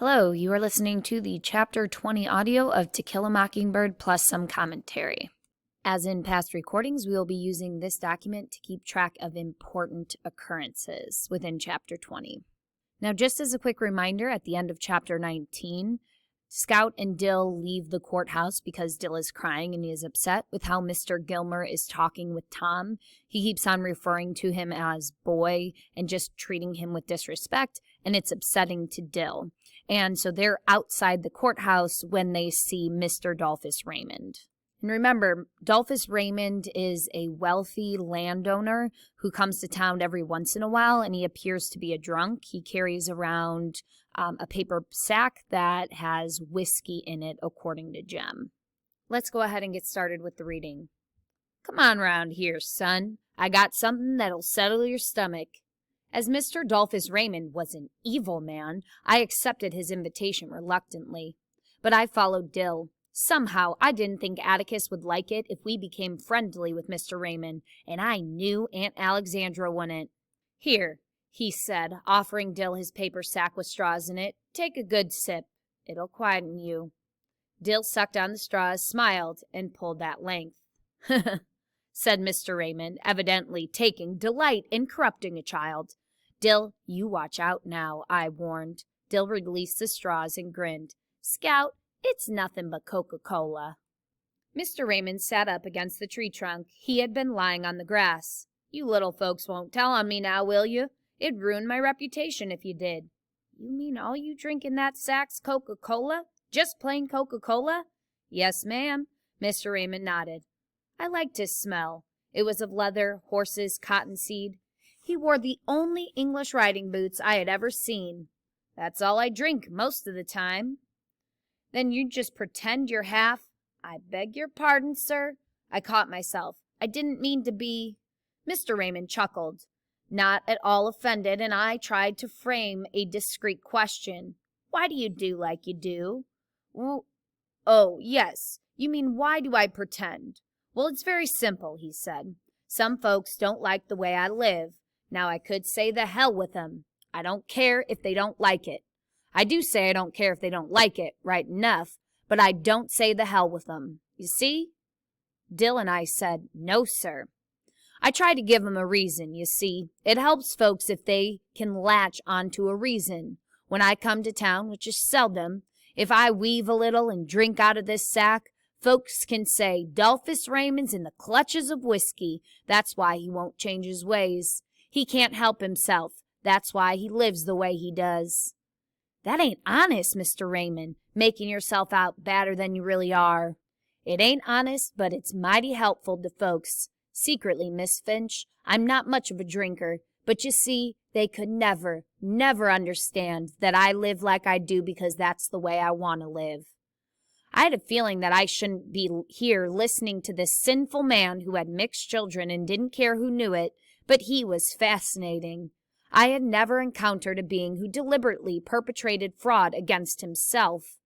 Hello, you are listening to the Chapter 20 audio of To Kill a Mockingbird plus some commentary. As in past recordings, we will be using this document to keep track of important occurrences within Chapter 20. Now, just as a quick reminder, at the end of Chapter 19, Scout and Dill leave the courthouse because Dill is crying and he is upset with how Mr. Gilmer is talking with Tom. He keeps on referring to him as boy and just treating him with disrespect, and it's upsetting to Dill. And so they're outside the courthouse when they see Mr. Dolphus Raymond. And remember, Dolphus Raymond is a wealthy landowner who comes to town every once in a while, and he appears to be a drunk. He carries around a paper sack that has whiskey in it, according to Jem. Let's go ahead and get started with the reading. Come on round here, son. I got something that'll settle your stomach. As Mr. Dolphus Raymond was an evil man, I accepted his invitation reluctantly. But I followed Dill. Somehow, I didn't think Atticus would like it if we became friendly with Mr. Raymond, and I knew Aunt Alexandra wouldn't. Here, he said, offering Dill his paper sack with straws in it. Take a good sip. It'll quieten you. Dill sucked on the straws, smiled, and pulled at length. Said Mr. Raymond, evidently taking delight in corrupting a child. Dill, you watch out now, I warned. Dill released the straws and grinned. Scout, it's nothing but Coca-Cola. Mr. Raymond sat up against the tree trunk. He had been lying on the grass. You little folks won't tell on me now, will you? It'd ruin my reputation if you did. You mean all you drink in that sack's Coca-Cola? Just plain Coca-Cola? Yes, ma'am. Mr. Raymond nodded. I liked his smell. It was of leather, horses, cottonseed. He wore the only English riding boots I had ever seen. That's all I drink most of the time. Then you just pretend you're half. I beg your pardon, sir. I caught myself. I didn't mean to be. Mr. Raymond chuckled, not at all offended, and I tried to frame a discreet question. Why do you do like you do? Oh, yes. You mean why do I pretend? Well, it's very simple, he said. Some folks don't like the way I live. Now, I could say the hell with them. I don't care if they don't like it. I do say I don't care if they don't like it, right enough, but I don't say the hell with them. You see? Dill and I said, no, sir. I try to give them a reason, you see. It helps folks if they can latch onto a reason. When I come to town, which is seldom, if I weave a little and drink out of this sack, folks can say, Dolphus Raymond's in the clutches of whiskey. That's why he won't change his ways. He can't help himself. That's why he lives the way he does. That ain't honest, Mr. Raymond, making yourself out badder than you really are. It ain't honest, but it's mighty helpful to folks. Secretly, Miss Finch, I'm not much of a drinker, but you see, they could never understand that I live like I do because that's the way I want to live. I had a feeling that I shouldn't be here listening to this sinful man who had mixed children and didn't care who knew it, but he was fascinating. I had never encountered a being who deliberately perpetrated fraud against himself.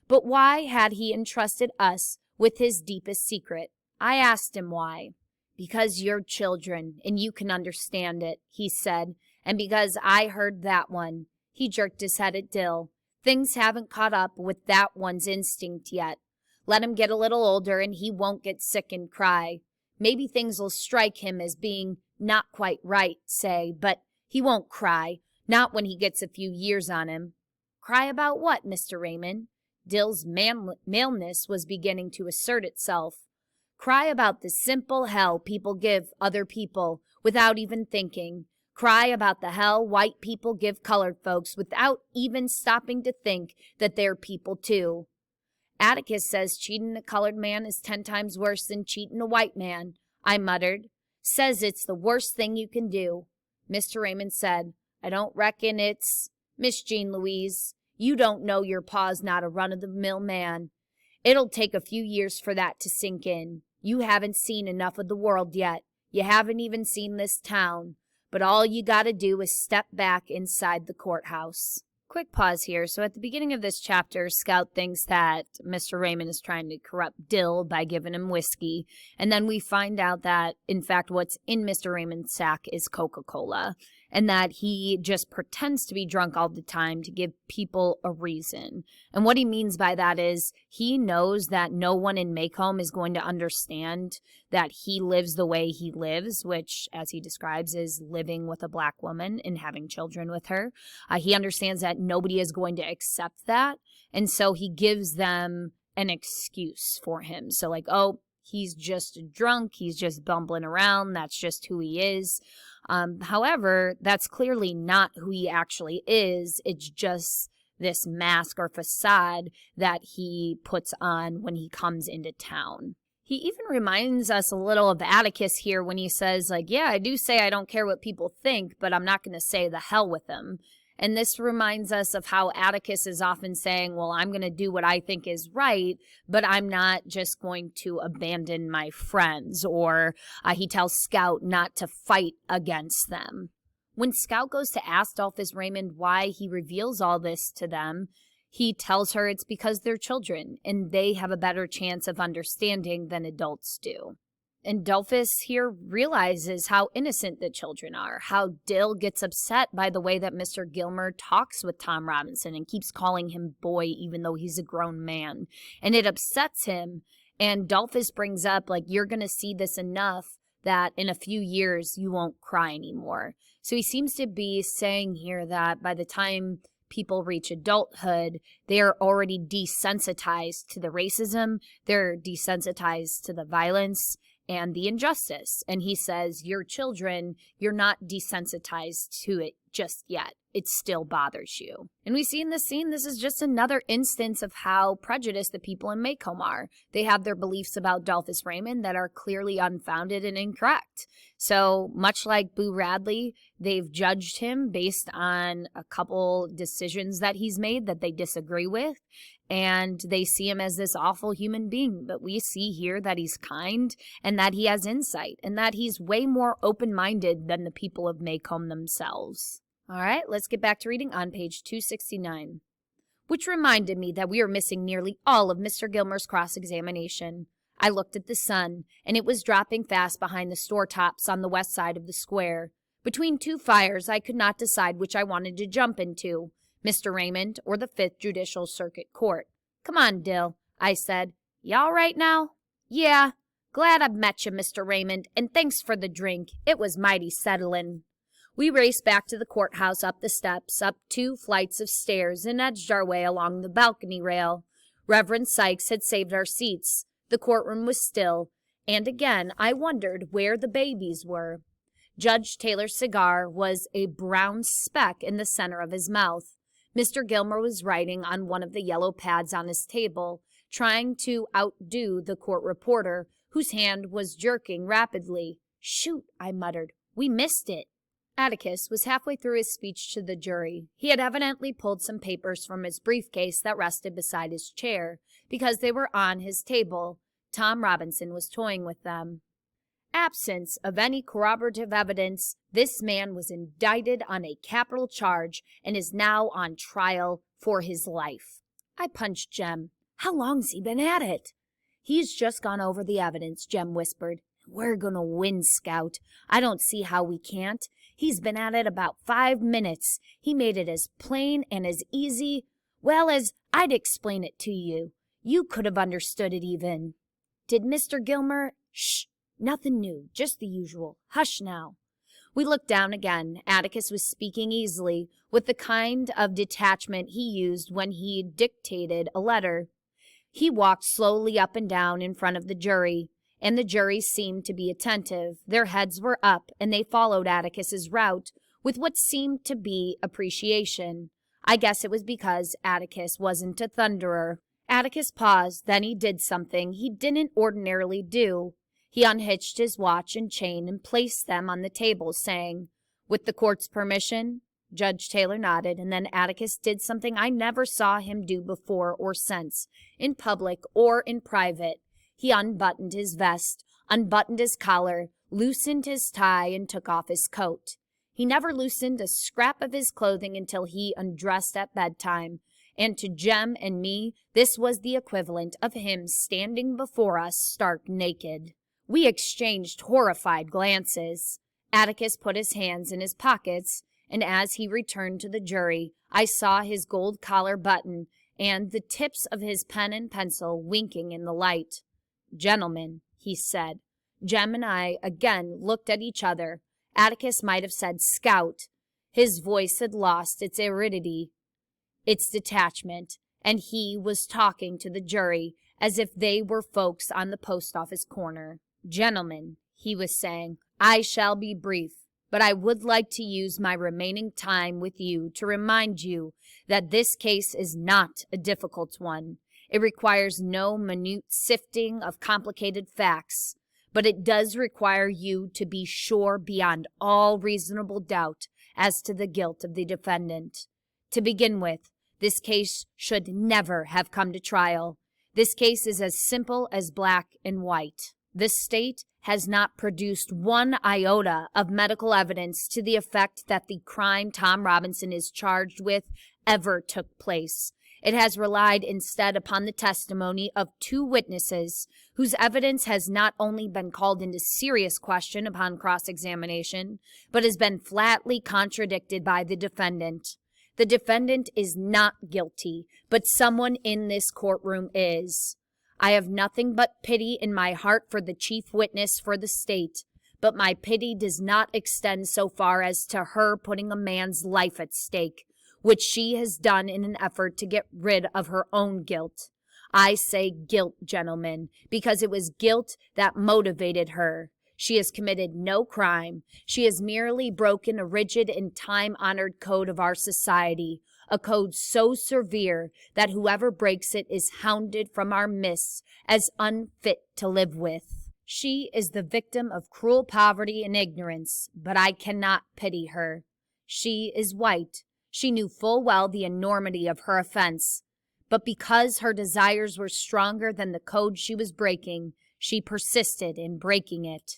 But why had he entrusted us with his deepest secret? I asked him why. Because you're children, and you can understand it, he said, and because I heard that one. He jerked his head at Dill. Things haven't caught up with that one's instinct yet. Let him get a little older, and he won't get sick and cry. Maybe things'll strike him as being not quite right, say, but he won't cry, not when he gets a few years on him. Cry about what, Mr. Raymond? Dill's maleness was beginning to assert itself. Cry about the simple hell people give other people without even thinking. Cry about the hell white people give colored folks without even stopping to think that they're people too. Atticus says cheating a colored man is 10 times worse than cheating a white man, I muttered. Says it's the worst thing you can do. Mr. Raymond said, I don't reckon it's... Miss Jean Louise, you don't know your pa's not a run-of-the-mill man. It'll take a few years for that to sink in. You haven't seen enough of the world yet. You haven't even seen this town. But all you gotta do is step back inside the courthouse. Quick pause here. So at the beginning of this chapter, Scout thinks that Mr. Raymond is trying to corrupt Dill by giving him whiskey. And then we find out that, in fact, what's in Mr. Raymond's sack is Coca-Cola. and that he just pretends to be drunk all the time to give people a reason. And what he means by that is he knows that no one in Maycomb is going to understand that he lives the way he lives, which, as he describes, is living with a black woman and having children with her. He understands that nobody is going to accept that, and so he gives them an excuse for him. So like, oh, he's just drunk, he's just bumbling around, that's just who he is. However, that's clearly not who he actually is. It's just this mask or facade that he puts on when he comes into town. He even reminds us a little of Atticus here when he says, like, yeah, I do say I don't care what people think, but I'm not going to say the hell with them. And this reminds us of how Atticus is often saying, well, I'm going to do what I think is right, but I'm not just going to abandon my friends. Or he tells Scout not to fight against them. When Scout goes to ask Dolphus Raymond why he reveals all this to them, he tells her it's because they're children and they have a better chance of understanding than adults do. And Dolphus here realizes how innocent the children are, how Dill gets upset by the way that Mr. Gilmer talks with Tom Robinson and keeps calling him boy even though he's a grown man. And it upsets him, and Dolphus brings up, like, you're going to see this enough that in a few years you won't cry anymore. So he seems to be saying here that by the time people reach adulthood, they are already desensitized to the racism, they're desensitized to the violence and the injustice. And he says, your children, you're not desensitized to it just yet. It still bothers you. And we see in this scene, this is just another instance of how prejudiced the people in Maycomb are. They have their beliefs about Dolphus Raymond that are clearly unfounded and incorrect. So much like Boo Radley, they've judged him based on a couple decisions that he's made that they disagree with. And they see him as this awful human being. But we see here that he's kind and that he has insight and that he's way more open-minded than the people of Maycomb themselves. All right, let's get back to reading on page 269. Which reminded me that we are missing nearly all of Mr. Gilmer's cross-examination. I looked at the sun, and it was dropping fast behind the store tops on the west side of the square. Between two fires, I could not decide which I wanted to jump into, Mr. Raymond or the 5th Judicial Circuit Court. Come on, Dill, I said. You all right now? Yeah. Glad I've met you, Mr. Raymond, and thanks for the drink. It was mighty settlin'. We raced back to the courthouse up the steps, up 2 flights of stairs, and edged our way along the balcony rail. Reverend Sykes had saved our seats. The courtroom was still, and again I wondered where the babies were. Judge Taylor's cigar was a brown speck in the center of his mouth. Mr. Gilmer was writing on one of the yellow pads on his table, trying to outdo the court reporter, whose hand was jerking rapidly. Shoot, I muttered. We missed it. Atticus was halfway through his speech to the jury. He had evidently pulled some papers from his briefcase that rested beside his chair, because they were on his table. Tom Robinson was toying with them. Absence of any corroborative evidence, this man was indicted on a capital charge and is now on trial for his life. I punched Jem. How long's he been at it? He's just gone over the evidence, Jem whispered. We're gonna win, Scout. I don't see how we can't. He's been at it about 5 minutes. He made it as plain and as easy, well, as I'd explain it to you. You could have understood it even. Did Mr. Gilmer? Shh, nothing new, just the usual. Hush now. We looked down again. Atticus was speaking easily, with the kind of detachment he used when he dictated a letter. He walked slowly up and down in front of the jury, and the jury seemed to be attentive. Their heads were up, and they followed Atticus's route with what seemed to be appreciation. I guess it was because Atticus wasn't a thunderer. Atticus paused, then he did something he didn't ordinarily do. He unhitched his watch and chain and placed them on the table, saying, "With the court's permission?" Judge Taylor nodded, and then Atticus did something I never saw him do before or since, in public or in private. He unbuttoned his vest, unbuttoned his collar, loosened his tie, and took off his coat. He never loosened a scrap of his clothing until he undressed at bedtime, and to Jem and me, this was the equivalent of him standing before us stark naked. We exchanged horrified glances. Atticus put his hands in his pockets, and as he returned to the jury, I saw his gold collar button and the tips of his pen and pencil winking in the light. "Gentlemen," he said. Jem and I again looked at each other. Atticus might have said scout. His voice had lost its aridity, its detachment, and he was talking to the jury as if they were folks on the post office corner. "Gentlemen," he was saying, "I shall be brief, but I would like to use my remaining time with you to remind you that this case is not a difficult one. It requires no minute sifting of complicated facts, but it does require you to be sure beyond all reasonable doubt as to the guilt of the defendant. To begin with, this case should never have come to trial. This case is as simple as black and white. The state has not produced one iota of medical evidence to the effect that the crime Tom Robinson is charged with ever took place. It has relied instead upon the testimony of two witnesses whose evidence has not only been called into serious question upon cross-examination, but has been flatly contradicted by the defendant. The defendant is not guilty, but someone in this courtroom is. I have nothing but pity in my heart for the chief witness for the state, but my pity does not extend so far as to her putting a man's life at stake, which she has done in an effort to get rid of her own guilt. I say guilt, gentlemen, because it was guilt that motivated her. She has committed no crime. She has merely broken a rigid and time-honored code of our society, a code so severe that whoever breaks it is hounded from our midst as unfit to live with. She is the victim of cruel poverty and ignorance, but I cannot pity her. She is white. She knew full well the enormity of her offense, but because her desires were stronger than the code she was breaking, she persisted in breaking it.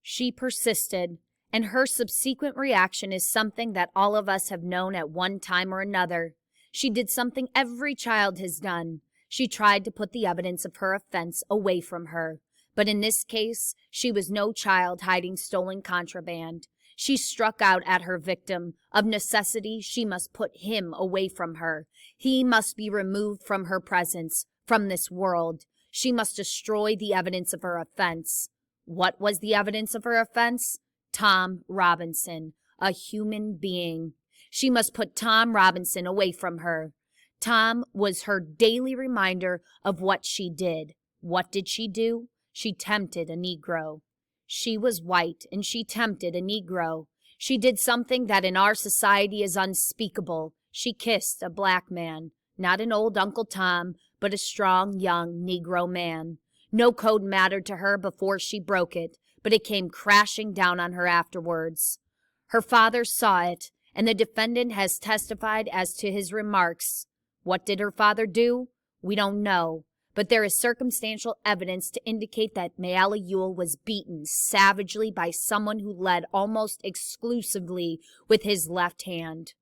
She persisted, and her subsequent reaction is something that all of us have known at one time or another. She did something every child has done. She tried to put the evidence of her offense away from her, but in this case, she was no child hiding stolen contraband. She struck out at her victim. Of necessity, she must put him away from her. He must be removed from her presence, from this world. She must destroy the evidence of her offense. What was the evidence of her offense? Tom Robinson, a human being. She must put Tom Robinson away from her. Tom was her daily reminder of what she did. What did she do? She tempted a Negro. She was white, and she tempted a Negro. She did something that in our society is unspeakable. She kissed a black man, not an old Uncle Tom, but a strong, young Negro man. No code mattered to her before she broke it, but it came crashing down on her afterwards. Her father saw it, and the defendant has testified as to his remarks. What did her father do? We don't know. But there is circumstantial evidence to indicate that Mayala Ewell was beaten savagely by someone who led almost exclusively with his left hand.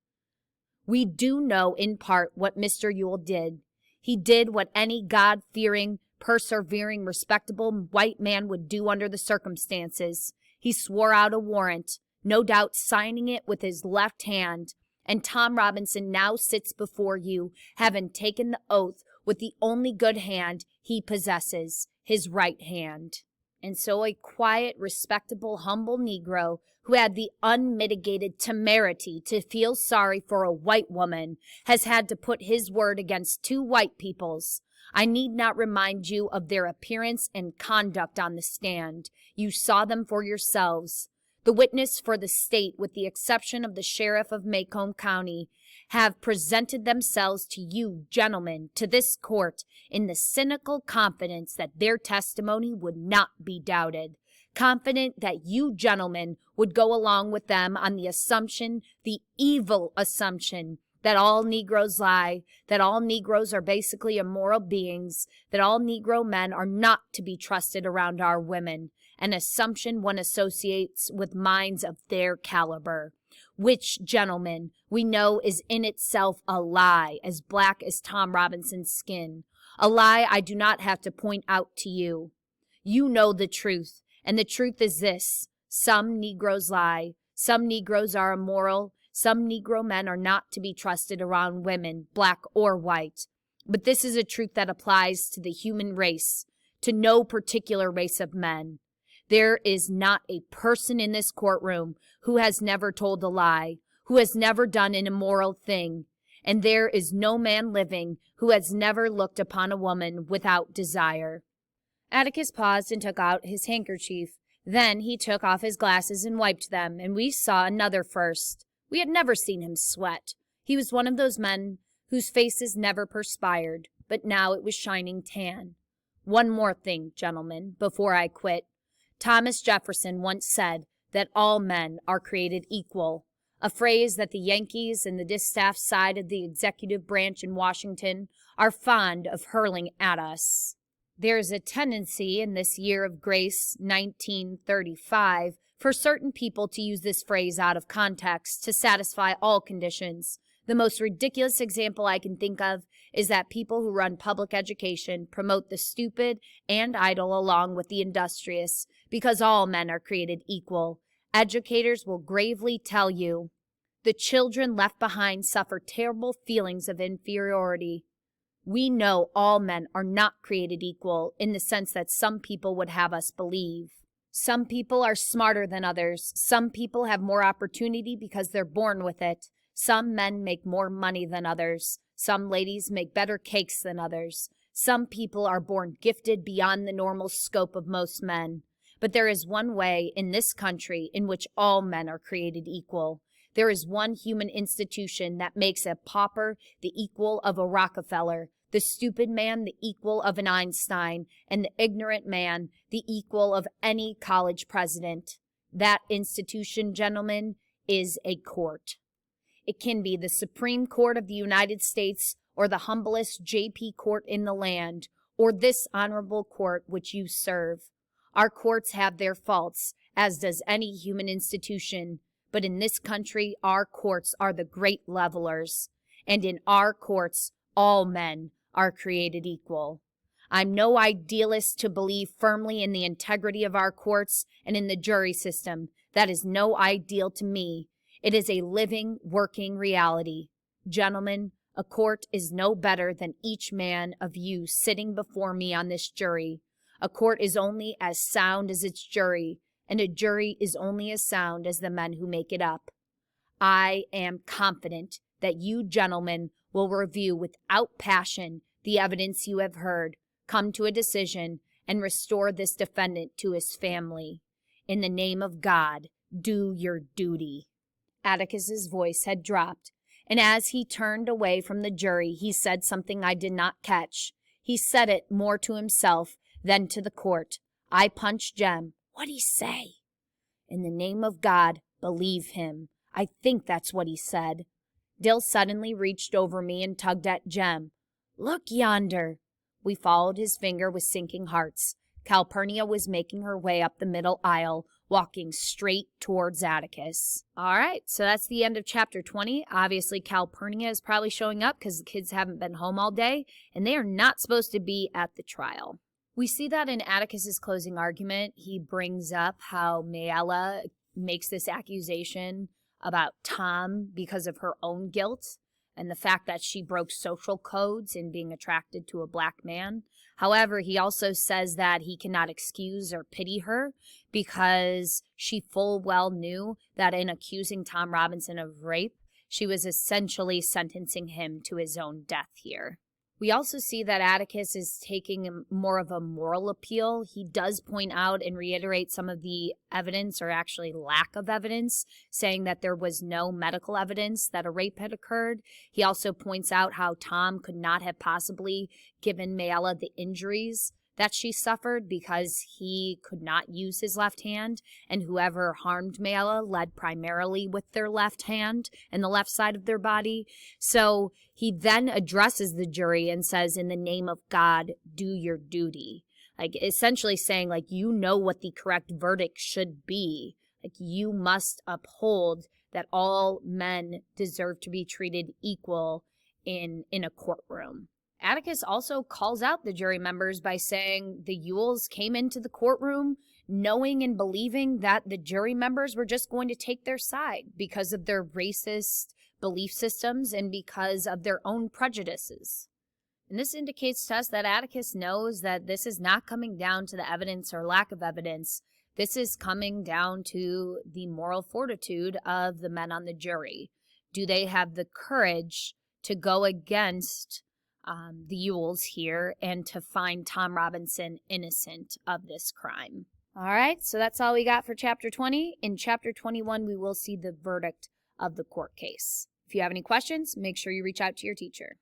We do know in part what Mr. Ewell did. He did what any God-fearing, persevering, respectable white man would do under the circumstances. He swore out a warrant, no doubt signing it with his left hand, and Tom Robinson now sits before you, having taken the oath with the only good hand he possesses, his right hand. And so a quiet, respectable, humble Negro who had the unmitigated temerity to feel sorry for a white woman has had to put his word against two white people's. I need not remind you of their appearance and conduct on the stand. You saw them for yourselves. The witness for the state, with the exception of the sheriff of Macomb County, have presented themselves to you, gentlemen, to this court, in the cynical confidence that their testimony would not be doubted, confident that you, gentlemen, would go along with them on the assumption, the evil assumption, that all Negroes lie, that all Negroes are basically immoral beings, that all Negro men are not to be trusted around our women, an assumption one associates with minds of their caliber, which, gentlemen, we know is in itself a lie as black as Tom Robinson's skin, a lie I do not have to point out to you. You know the truth, and the truth is this: Some Negroes lie. Some Negroes are immoral. Some Negro men are not to be trusted around women, black or white. But this is a truth that applies to the human race, to no particular race of men. There is not a person in this courtroom who has never told a lie, who has never done an immoral thing, and there is no man living who has never looked upon a woman without desire. Atticus paused and took out his handkerchief. Then he took off his glasses and wiped them, and we saw another first. We had never seen him sweat. He was one of those men whose faces never perspired, but now it was shining tan. One more thing, gentlemen, before I quit. Thomas Jefferson once said that all men are created equal, a phrase that the Yankees and the distaff side of the executive branch in Washington are fond of hurling at us. There's a tendency in this year of grace, 1935, for certain people to use this phrase out of context to satisfy all conditions. The most ridiculous example I can think of is that people who run public education promote the stupid and idle along with the industrious because all men are created equal. Educators will gravely tell you the children left behind suffer terrible feelings of inferiority. We know all men are not created equal in the sense that some people would have us believe. Some people are smarter than others. Some people have more opportunity because they're born with it. Some men make more money than others. Some ladies make better cakes than others. Some people are born gifted beyond the normal scope of most men. But there is one way in this country in which all men are created equal. There is one human institution that makes a pauper the equal of a Rockefeller, the stupid man the equal of an Einstein, and the ignorant man the equal of any college president. That institution, gentlemen, is a court. It can be the Supreme Court of the United States or the humblest J.P. court in the land, or this honorable court which you serve. Our courts have their faults, as does any human institution. But in this country, our courts are the great levelers. And in our courts, all men are created equal. I'm no idealist to believe firmly in the integrity of our courts and in the jury system. That is no ideal to me. It is a living, working reality. Gentlemen, a court is no better than each man of you sitting before me on this jury. A court is only as sound as its jury, and a jury is only as sound as the men who make it up. I am confident that you gentlemen will review without passion the evidence you have heard, come to a decision, and restore this defendant to his family. In the name of God, do your duty. Atticus's voice had dropped, and as he turned away from the jury, he said something I did not catch. He said it more to himself than to the court. I punched Jem. What'd he say? In the name of God, believe him. I think that's what he said. Dill suddenly reached over me and tugged at Jem. Look yonder. We followed his finger with sinking hearts. Calpurnia was making her way up the middle aisle, walking straight towards Atticus. All right, so that's the end of chapter 20. Obviously, Calpurnia is probably showing up because the kids haven't been home all day, and they are not supposed to be at the trial. We see that in Atticus's closing argument. He brings up how Mayella makes this accusation about Tom because of her own guilt and the fact that she broke social codes in being attracted to a black man. However, he also says that he cannot excuse or pity her because she full well knew that in accusing Tom Robinson of rape, she was essentially sentencing him to his own death here. We also see that Atticus is taking more of a moral appeal. He does point out and reiterate some of the evidence, or actually lack of evidence, saying that there was no medical evidence that a rape had occurred. He also points out how Tom could not have possibly given Mayella the injuries that she suffered because he could not use his left hand, and whoever harmed Mayella led primarily with their left hand and the left side of their body. So he then addresses the jury and says, in the name of God, do your duty. Like essentially saying, like, you know what the correct verdict should be. Like, you must uphold that all men deserve to be treated equal in a courtroom. Atticus also calls out the jury members by saying the Ewells came into the courtroom knowing and believing that the jury members were just going to take their side because of their racist belief systems and because of their own prejudices. And this indicates to us that Atticus knows that this is not coming down to the evidence or lack of evidence. This is coming down to the moral fortitude of the men on the jury. Do they have the courage to go against the Ewells here and to find Tom Robinson innocent of this crime? All right, so that's all we got for Chapter 20. In Chapter 21, we will see the verdict of the court case. If you have any questions, make sure you reach out to your teacher.